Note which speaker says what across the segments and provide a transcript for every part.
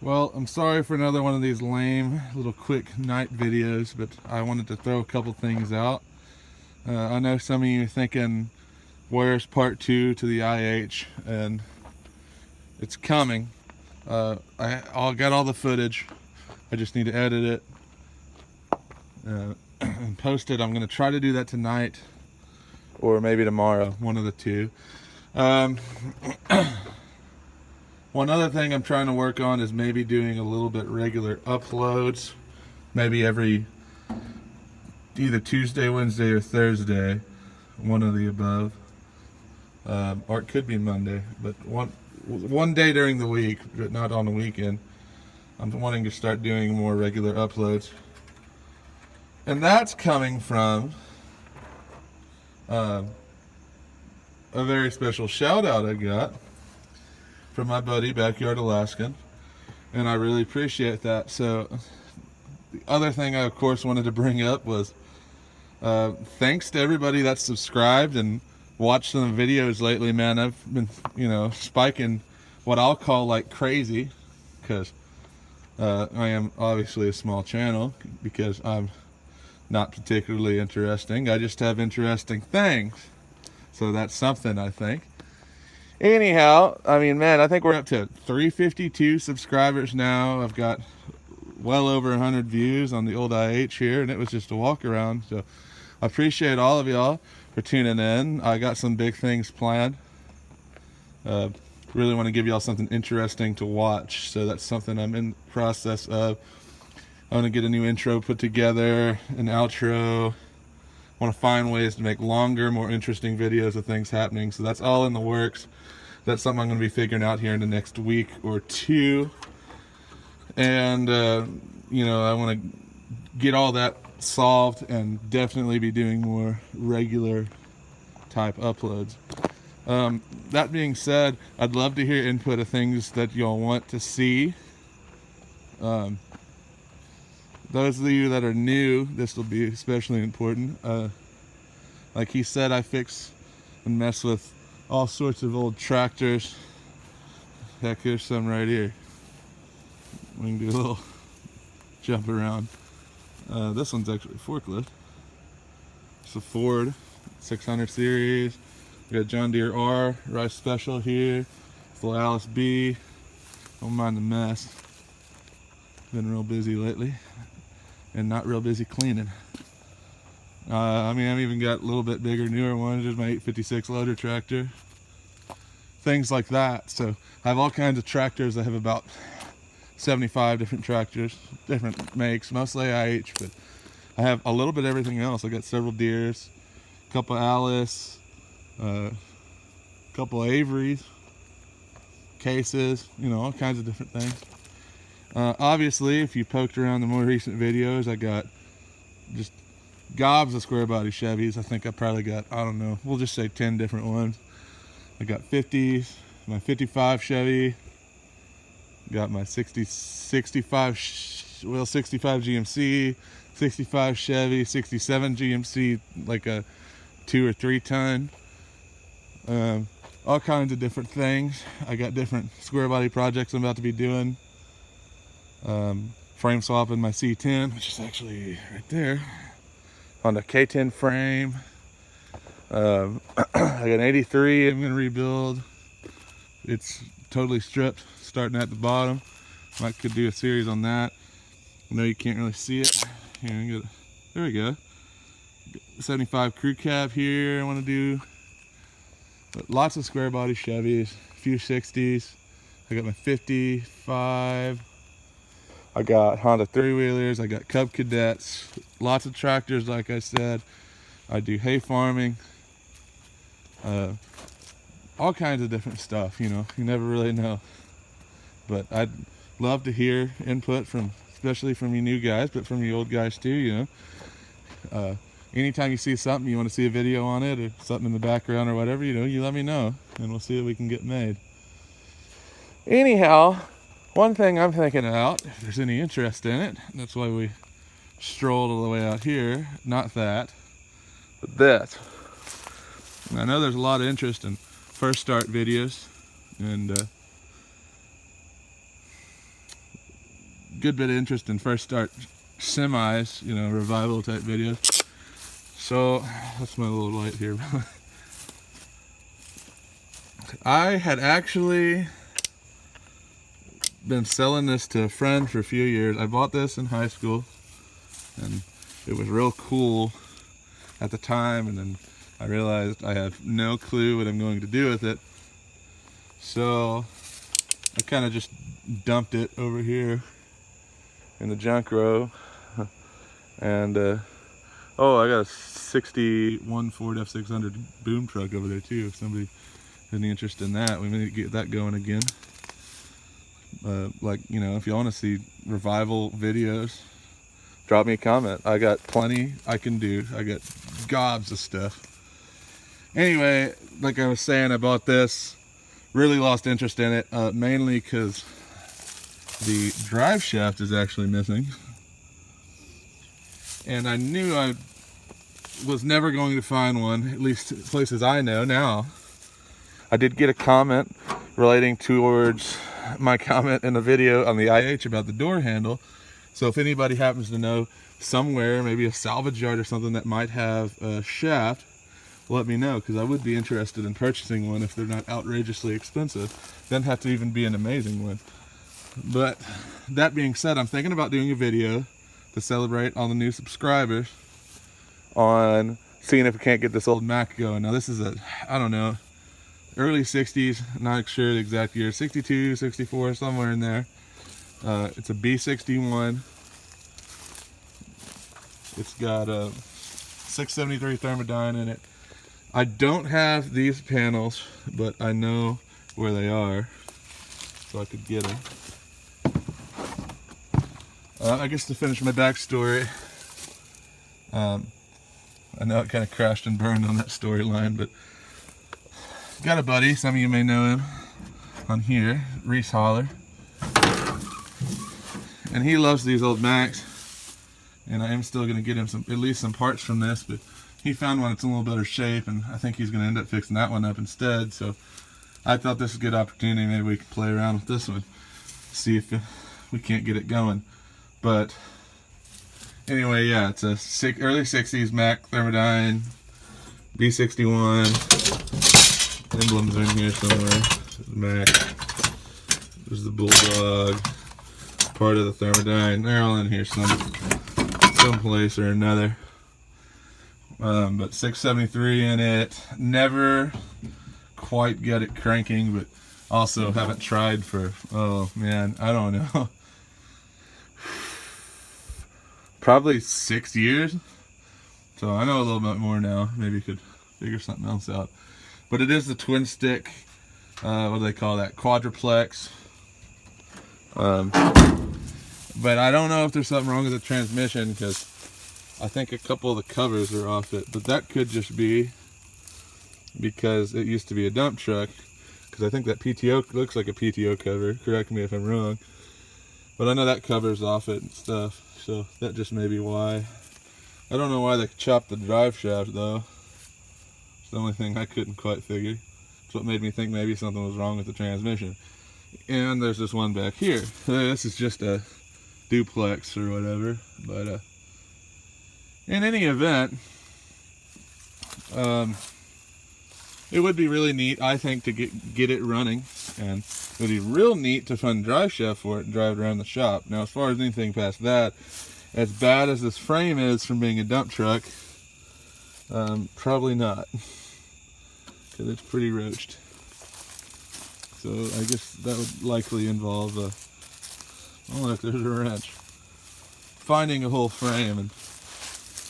Speaker 1: Well, I'm sorry for another one of these lame little quick night videos, but I wanted to throw a couple things out. I know some of you are thinking, where's part 2 to the IH? And it's coming. I'll get all the footage. I just need to edit it and post it. I'm going to try to do that tonight or maybe tomorrow, one of the two. One other thing I'm trying to work on is maybe doing a little bit regular uploads, maybe every either Tuesday, Wednesday, or Thursday, one of the above, or it could be Monday, but one day during the week, but not on the weekend. I'm wanting to start doing more regular uploads, and that's coming from a very special shout out I got from my buddy Backyard Alaskan, and I really appreciate that. So the other thing I of course wanted to bring up was thanks to everybody that's subscribed and watched some videos lately, man. I've been, spiking what I'll call like crazy, because I am obviously a small channel, because I'm not particularly interesting. I just have interesting things. So that's something, I think. Anyhow, I mean, man, I think we're up to 352 subscribers now. I've got well over 100 views on the old IH here, and it was just a walk around. So I appreciate all of y'all for tuning in. I got some big things planned. Really want to give y'all something interesting to watch. So that's something I'm in the process of. I want to get a new intro put together, an outro. I want to find ways to make longer, more interesting videos of things happening. So that's all in the works. That's something I'm going to be figuring out here in the next week or two. And, I want to get all that solved and definitely be doing more regular type uploads. That being said, I'd love to hear input of things that y'all want to see. Those of you that are new, this will be especially important. Like he said, I fix and mess with all sorts of old tractors. Heck, here's some right here. We can do a little jump around. This one's actually a forklift. It's a Ford 600 series. We got John Deere R Rice Special here. It's a little Alice B. Don't mind the mess. Been real busy lately, and not real busy cleaning. I've even got a little bit bigger, newer ones. There's my 856 loader tractor. Things like that. So I have all kinds of tractors. I have about 75 different tractors, different makes, mostly IH, but I have a little bit of everything else. I got several Deeres, a couple Alice, a couple Averys, cases, all kinds of different things. Obviously, if you poked around the more recent videos, I got just gobs of square body Chevys. I think I probably got, we'll just say 10 different ones. I got 50s, my 55 Chevy, got my 65 GMC, 65 Chevy, 67 GMC, like a 2 or 3 ton. All kinds of different things. I got different square body projects I'm about to be doing. Frame swapping my C10, which is actually right there on the K10 frame. I got an 83 I'm gonna rebuild. It's totally stripped, starting at the bottom. I could do a series on that. I know you can't really see it. Here, there we go. 75 crew cab here I want to do. But lots of square body Chevys, a few 60s. I got my 55. I got Honda 3-wheelers. I got Cub Cadets. Lots of tractors, like I said. I do hay farming. All kinds of different stuff, you never really know. But I'd love to hear input especially from you new guys, but from you old guys too, Anytime you see something, you want to see a video on it or something in the background or whatever, you let me know and we'll see what we can get made. Anyhow, one thing I'm thinking about, if there's any interest in it, that's why we strolled all the way out here, not that, but this. I know there's a lot of interest in first start videos, and good bit of interest in first start semis, you know, revival type videos. So that's my little light here. I had actually been selling this to a friend for a few years. I bought this in high school and it was real cool at the time, and then I realized I have no clue what I'm going to do with it. So I kind of just dumped it over here in the junk row. And oh, I got a 61 Ford F600 boom truck over there too. If somebody has any interest in that, we may get that going again. Like, you know, if you want to see revival videos, drop me a comment. I got plenty I can do. I got gobs of stuff. Anyway, like I was saying, I bought this, really lost interest in it, mainly because the drive shaft is actually missing. And I knew I was never going to find one, at least places I know now. I did get a comment relating towards my comment in a video on the IH about the door handle. So if anybody happens to know somewhere, maybe a salvage yard or something that might have a shaft, let me know, because I would be interested in purchasing one if they're not outrageously expensive. Doesn't have to even be an amazing one. But that being said, I'm thinking about doing a video to celebrate all the new subscribers on seeing if we can't get this old Mac going. Now this is a, I don't know, early 60s, not sure the exact year, 62, 64, somewhere in there. It's a B61. It's got a 673 Thermodyne in it. I don't have these panels, but I know where they are, so I could get them. I guess to finish my backstory, I know it kind of crashed and burned on that storyline, but got a buddy, some of you may know him on here, Reese Holler, and he loves these old Macs, and I am still going to get him at least some parts from this, but he found one that's in a little better shape, and I think he's going to end up fixing that one up instead. So I thought this was a good opportunity. Maybe we could play around with this one, see if we can't get it going. But anyway, yeah, it's a early 60s Mac Thermodyne B61. Emblems are in here somewhere. Mac. There's the Bulldog. Part of the Thermodyne. They're all in here someplace or another. But 673 in it. Never quite get it cranking, but also haven't tried for, oh man, I don't know. Probably 6 years. So I know a little bit more now. Maybe could figure something else out. But it is the twin stick, what do they call that? Quadruplex. But I don't know if there's something wrong with the transmission, because I think a couple of the covers are off it. But that could just be because it used to be a dump truck. Because I think that PTO looks like a PTO cover. Correct me if I'm wrong. But I know that cover's off it and stuff. So that just may be why. I don't know why they chopped the drive shaft though. It's the only thing I couldn't quite figure. It's what made me think maybe something was wrong with the transmission. And there's this one back here. This is just a duplex or whatever. But in any event, it would be really neat, I think, to get it running. And it would be real neat to find a drive shaft for it and drive it around the shop. Now, as far as anything past that, as bad as this frame is from being a dump truck, probably not. Because it's pretty roached. So I guess that would likely involve oh look, there's a wrench. Finding a whole frame, and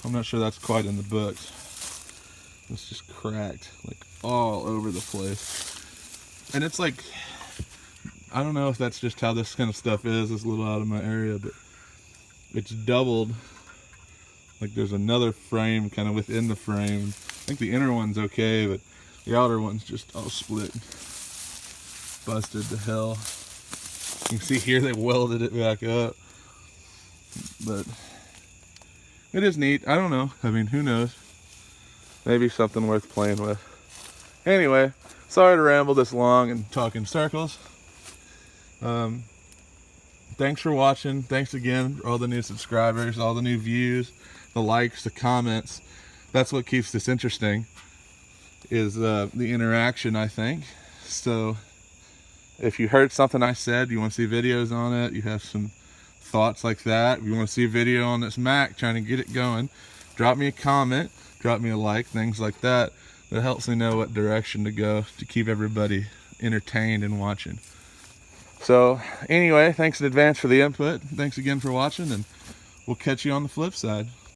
Speaker 1: I'm not sure that's quite in the books. It's just cracked, like all over the place. And it's like, I don't know if that's just how this kind of stuff is. It's a little out of my area, but it's doubled. Like there's another frame kind of within the frame. I think the inner one's okay, but the outer one's just all split. Busted to hell. You can see here they welded it back up. But it is neat. I don't know. I mean, who knows? Maybe something worth playing with. Anyway, sorry to ramble this long and talk in circles. thanks for watching. Thanks again for all the new subscribers, all the new views, the likes, the comments. That's what keeps this interesting, is the interaction, I think. So if you heard something I said, you want to see videos on it, you have some thoughts like that, if you want to see a video on this Mac, trying to get it going, drop me a comment, drop me a like, things like that. That helps me know what direction to go to keep everybody entertained and watching. So anyway, thanks in advance for the input. Thanks again for watching, and we'll catch you on the flip side.